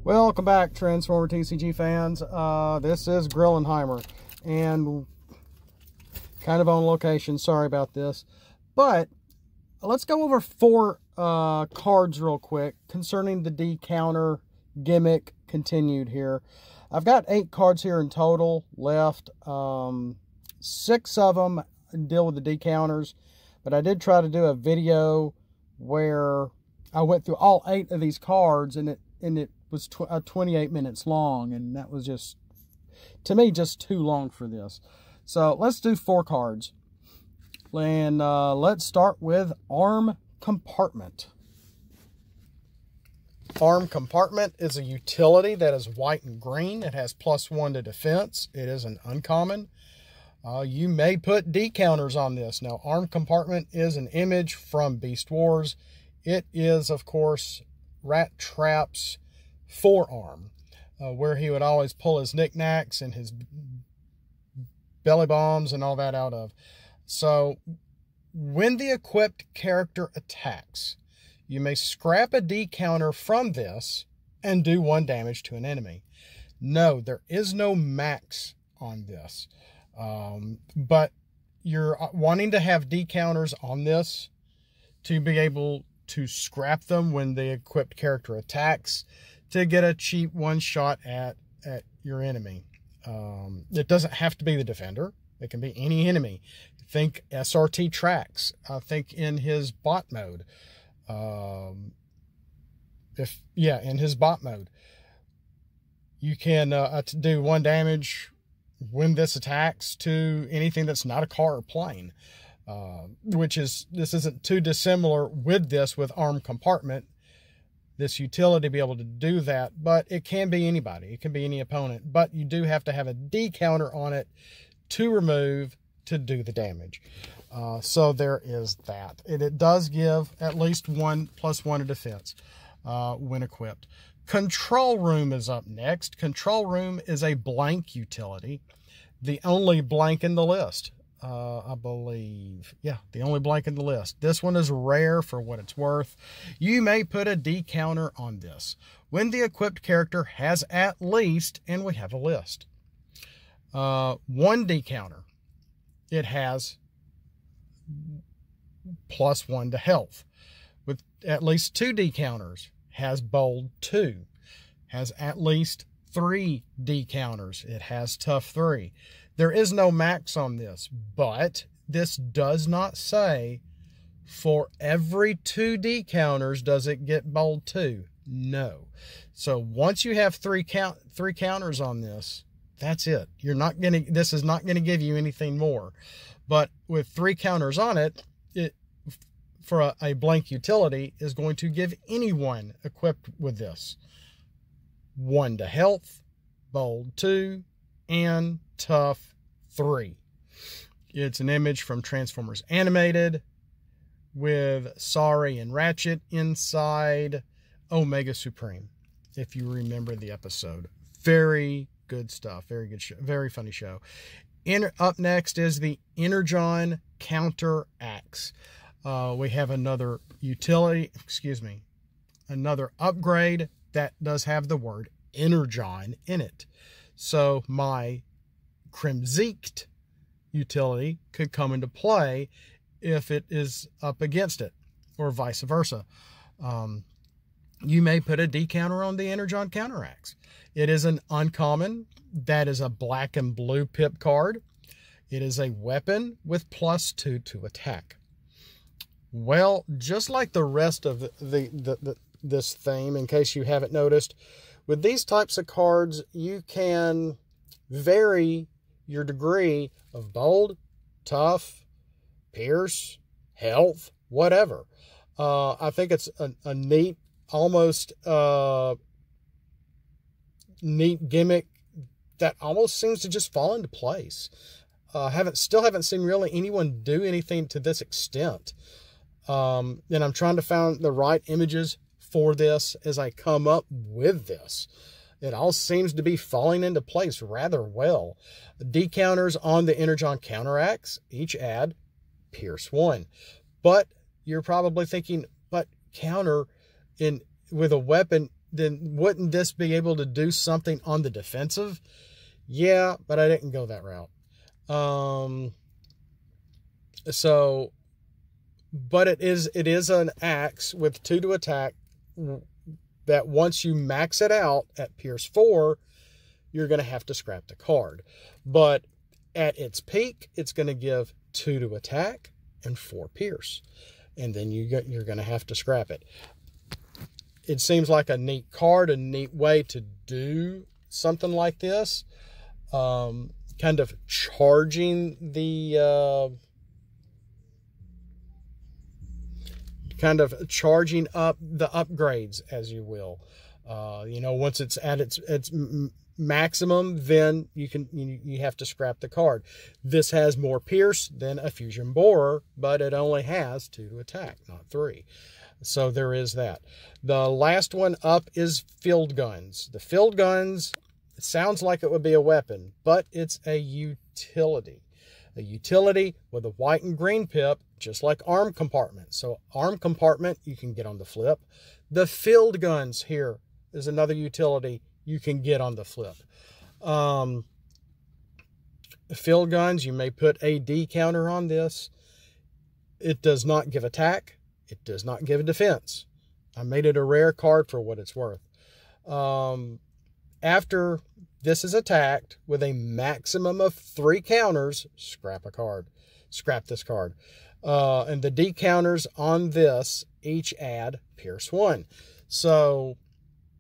Welcome back, Transformer TCG fans. This is Grillenheimer, and kind of on location. Sorry about this, but let's go over 4 cards real quick concerning the D-counter gimmick continued here. I've got 8 cards here in total left. 6 of them deal with the D-counters, but I did try to do a video where I went through all 8 of these cards, and it was 28 minutes long, and that was just, to me, just too long for this. So let's do 4 cards, and let's start with Arm Compartment. Arm Compartment is a utility that is white and green. It has +1 to defense. It is an uncommon. You may put D counters on this. Now, Arm Compartment is an image from Beast Wars. It is, of course, Rat Trap's forearm, where he would always pull his knickknacks and his belly bombs and all that out of. So when the equipped character attacks, you may scrap a D counter from this and do 1 damage to an enemy. No, there is no max on this, but you're wanting to have D counters on this to be able to scrap them when the equipped character attacks, to get a cheap 1-shot at your enemy. It doesn't have to be the defender. It can be any enemy. Think SRT Tracks. I think in his bot mode. In his bot mode, you can do 1 damage when this attacks to anything that's not a car or plane. This isn't too dissimilar with this, with Arm Compartment. This utility to be able to do that, but it can be anybody. It can be any opponent, but you do have to have a D counter on it to remove to do the damage. So there is that. It does give at least 1 +1 to defense when equipped. Control Room is up next. Control Room is a blank utility, the only blank in the list. I believe. Yeah, the only blank in the list. This one is rare for what it's worth. You may put a D counter on this when the equipped character has at least, and we have a list, 1 D counter. It has +1 to health. With at least 2 D counters, has bold 2. Has at least 3 D counters. It has tough 3. There is no max on this, but this does not say for every 2 D counters does it get bold 2. No. So once you have 3 counters on this, that's it. This is not gonna give you anything more. But with 3 counters on it, for a blank utility is going to give anyone equipped with this 1 to health, bold 2, and tough 3. It's an image from Transformers Animated with Sorry and Ratchet inside Omega Supreme, if you remember the episode. Very good stuff. Very good show. Very funny show. Up next is the Energon Counter Axe. We have another utility, another upgrade that does have the word Energon in it. So my Kremzeeked utility could come into play if it is up against it, or vice versa. You may put a D counter on the Energon Counteraxe. It is an uncommon. That is a black and blue pip card. It is a weapon with +2 to attack. Well, just like the rest of this theme, in case you haven't noticed, with these types of cards, you can vary your degree of bold, tough, pierce, health, whatever. I think it's a neat, almost neat gimmick that almost seems to just fall into place. Still haven't seen really anyone do anything to this extent. And I'm trying to find the right images for this as I come up with this. It all seems to be falling into place rather well. D counters on the Energon Counteraxe each add Pierce 1. But you're probably thinking, but counter with a weapon wouldn't this be able to do something on the defensive? Yeah, but I didn't go that route. But it is an axe with 2 to attack that once you max it out at Pierce 4, you're going to have to scrap the card. But at its peak, it's going to give 2 to attack and 4 Pierce. And then you're going to have to scrap it. It seems like a neat card, a neat way to do something like this. Kind of charging the... up the upgrades, as you will. Once it's at its maximum, then you have to scrap the card. This has more Pierce than a Fusion Borer, but it only has 2 to attack, not 3. So there is that. The last one up is Field Guns. The Field Guns, it sounds like it would be a weapon, but it's a utility. A utility with a white and green pip, just like Arm Compartment. So Arm Compartment, you can get on the flip. The Field Guns here is another utility you can get on the flip. Field Guns, you may put a D counter on this. It does not give attack. It does not give defense. I made it a rare card for what it's worth. After this is attacked with a maximum of 3 counters, scrap a card. Scrap this card. And the D counters on this each add Pierce 1. So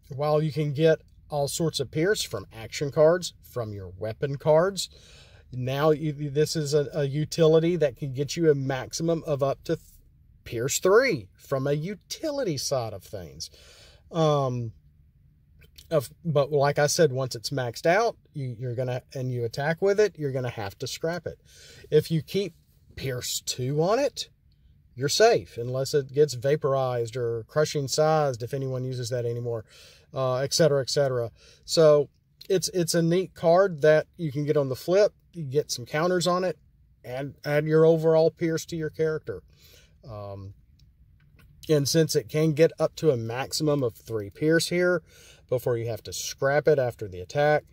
while you can get all sorts of Pierce from action cards, from your weapon cards, now this is a utility that can get you a maximum of up to Pierce 3 from a utility side of things. But like I said, once it's maxed out, you attack with it, you're gonna have to scrap it. If you keep Pierce 2 on it, you're safe, unless it gets vaporized or crushing sized, if anyone uses that anymore, etc., etc. So it's a neat card that you can get on the flip. You get some counters on it, and add your overall Pierce to your character. And since it can get up to a maximum of 3 Pierce here before you have to scrap it after the attack,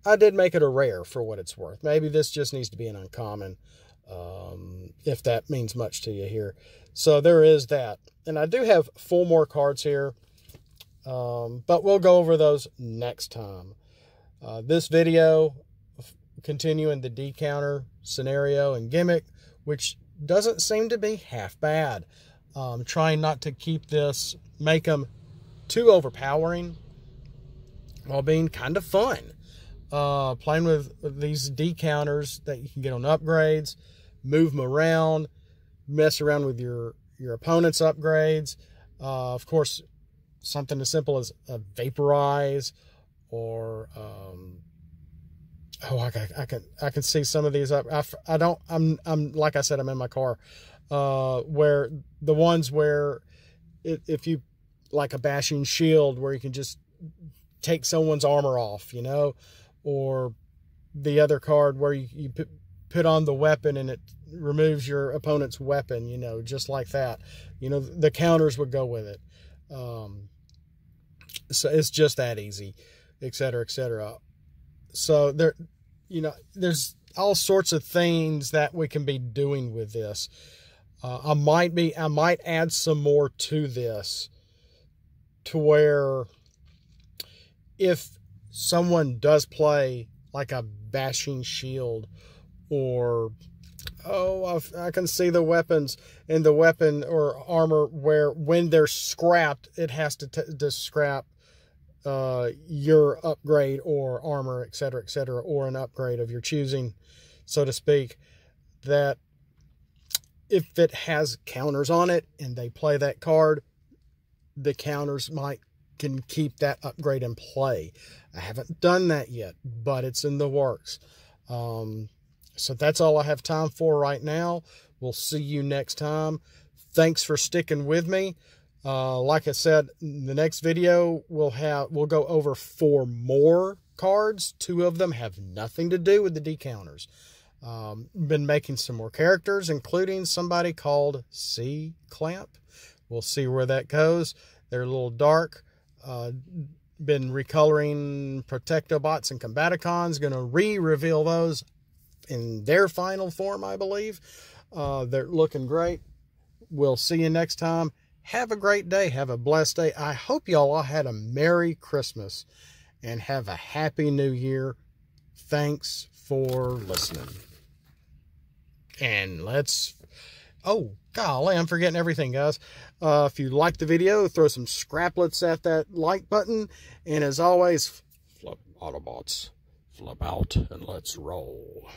I did make it a rare for what it's worth. Maybe this just needs to be an uncommon, if that means much to you here. So there is that. And I do have 4 more cards here, but we'll go over those next time. This video, continuing the D counter scenario and gimmick, which doesn't seem to be half bad. Trying not to keep this, make them too overpowering, while being kind of fun. Playing with these D counters that you can get on upgrades, move them around, mess around with your opponent's upgrades. Of course, something as simple as a vaporize, or I can see some of these up. I'm like I said, I'm in my car. Where the ones where if you, like a bashing shield, where you can just take someone's armor off, or the other card where you put on the weapon and it removes your opponent's weapon, just like that. The counters would go with it. So it's just that easy, etc., etc. So there's all sorts of things that we can be doing with this. I might add some more to this, to where if someone does play like a bashing shield, or I can see the weapons in the weapon or armor where when they're scrapped, it has to scrap your upgrade or armor, etc., etc., or an upgrade of your choosing, so to speak, that if it has counters on it and they play that card, the counters can keep that upgrade in play. I haven't done that yet, but it's in the works. So that's all I have time for right now. We'll see you next time. Thanks for sticking with me. Like I said, in the next video, we'll go over 4 more cards. 2 of them have nothing to do with the D counters. Been making some more characters, including somebody called C Clamp. We'll see where that goes. They're a little dark. Been recoloring Protectobots and Combaticons. Going to re-reveal those in their final form, I believe. They're looking great. We'll see you next time. Have a great day. Have a blessed day. I hope y'all all had a Merry Christmas and have a Happy New Year. Thanks for listening. And oh, golly, I'm forgetting everything, guys. If you liked the video, throw some scraplets at that like button. And as always, Autobots, flip out and let's roll.